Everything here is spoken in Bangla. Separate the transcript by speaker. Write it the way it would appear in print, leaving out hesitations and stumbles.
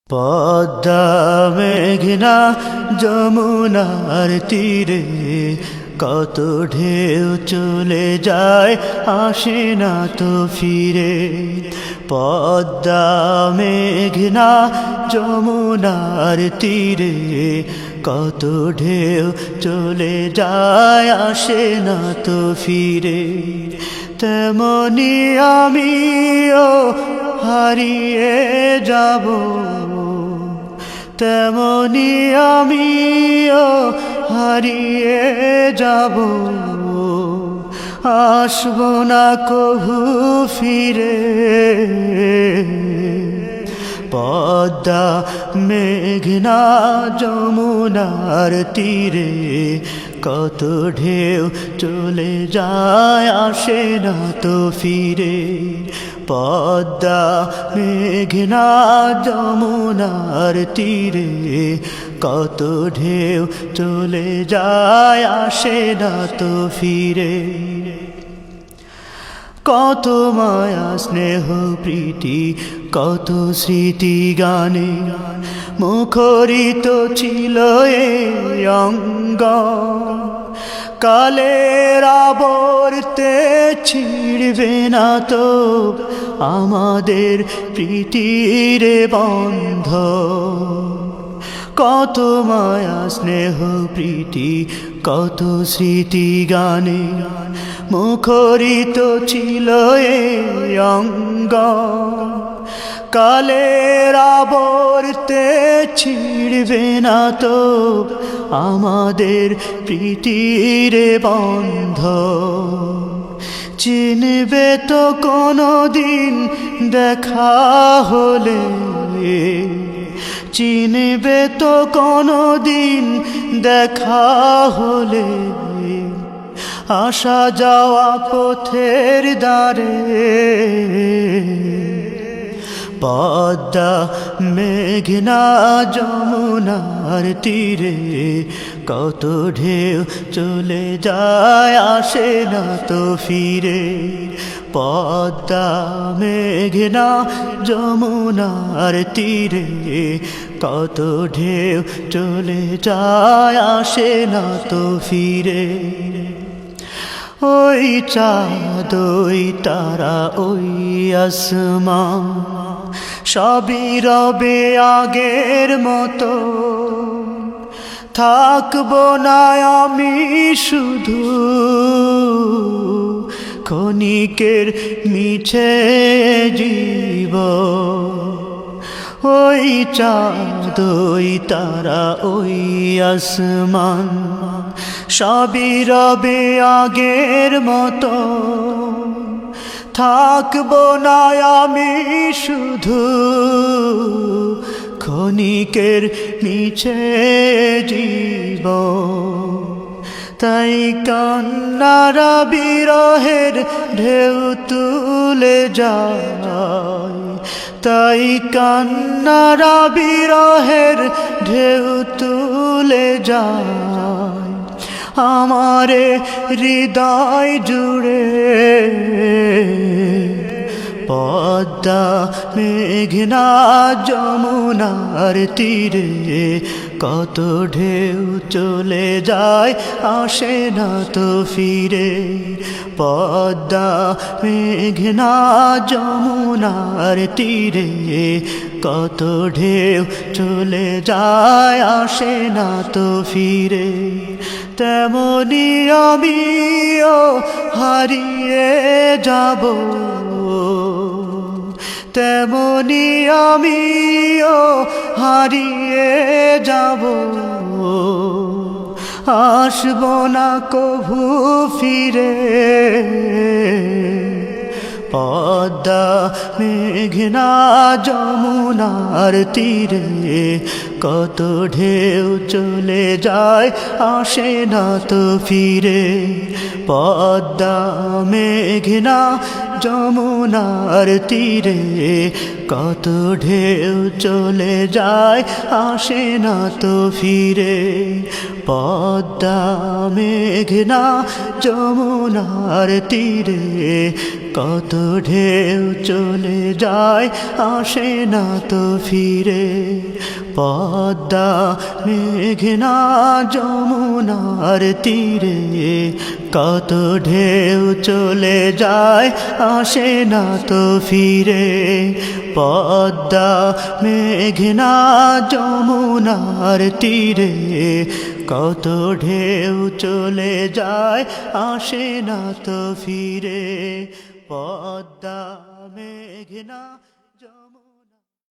Speaker 1: পদ্মা মেঘনা যমুনার তীরে কত ঢেউ চলে যায় আসে না তো ফিরে। পদ্মা মেঘনা যমুনার তীরে কত ঢেউ চলে যায় আসে না তো ফিরে। তেমনি আমিও হারিয়ে যাব, তেমনি আমিও হারিয়ে যাব, আসব না কভু ফিরে। পদ্মা মেঘনা যমুনার তীরে কত ঢেউ চলে যায় আসে না তো ফিরে। পদ্মা মেঘনা যমুনার তীরে কত ঢেউ চলে যায় আসে না তো ফিরে। কত মায়া স্নেহ প্রীতি কত স্মৃতি গানে মুখরিত ছিল এই অঙ্গ। কালের আবর্তে ছিড়বে না তো আমাদের প্রীতির বন্ধ। কত মায়া স্নেহ প্রীতি কত স্মৃতি গানে মুখরিত ছিল এই অঙ্গ। কালের আবর্তে ছিড়বে না তো আমাদের প্রীতির বন্ধ। চিনবে তো কোনো দিন দেখা হলে, চিনবে তো কোনো দিন দেখা হলে আসা যাওয়া পথের দ্বারে। পদ্মা মেঘনা যমুনার তীরে কত ঢেউ চলে যায় আসে না তো ফিরে। পদ্মা মেঘনা যমুনার তীরে কত ঢেউ চলে যায় আসে না তো ফিরে। ওই চাঁদ ওই তারা ওই আসমান সবই রবে আগের মতো। থাকবো না আমি শুধু ক্ষণিকের মিছে জীবন। ওই চাঁদ ওই তারা ওই আসমান সবই রবে আগের মতো। থাকবো না আমি শুধু ক্ষণিকের মিছে জীবন। তাই কান্নারা বিরহের ঢেউ তুলে যায়, তাই কান্নারা বিরহের ঢেউ তুলে যায় আমারে হৃদয় জুড়ে। পদ্মা মেঘনা যমুনার তীরে কত ঢেউ চলে যায় আসে না তো ফিরে। পদ্মা মেঘনা যমুনার তীরে কত ঢেউ চলে যায় আসে না তো ফিরে। তেমনি আমিও হারিয়ে যাব, তেমনি আমিও হারিয়ে যাব, আসব না কভু ফিরে। পদ্মা মেঘনা যমুনার তীরে কত ঢেউ চলে যায় আসে না তো ফিরে। পদ্মা মেঘনা যমুনার তীরে কত ঢেউ চলে যায় আসে না তো ফিরে পদ্মা মেঘনা যমুনার তীরে কত ঢেউ চলে যায় আসে না তো ফিরে পদ্মা মেঘনা যমুনার তীরে কত ঢেউ চলে যায় আসে না তো ফিরে পদ্মা মেঘনা যমুনার তীরে কত ঢেউ চলে যায় আসে না তো ফিরে পদ্মা মেঘনা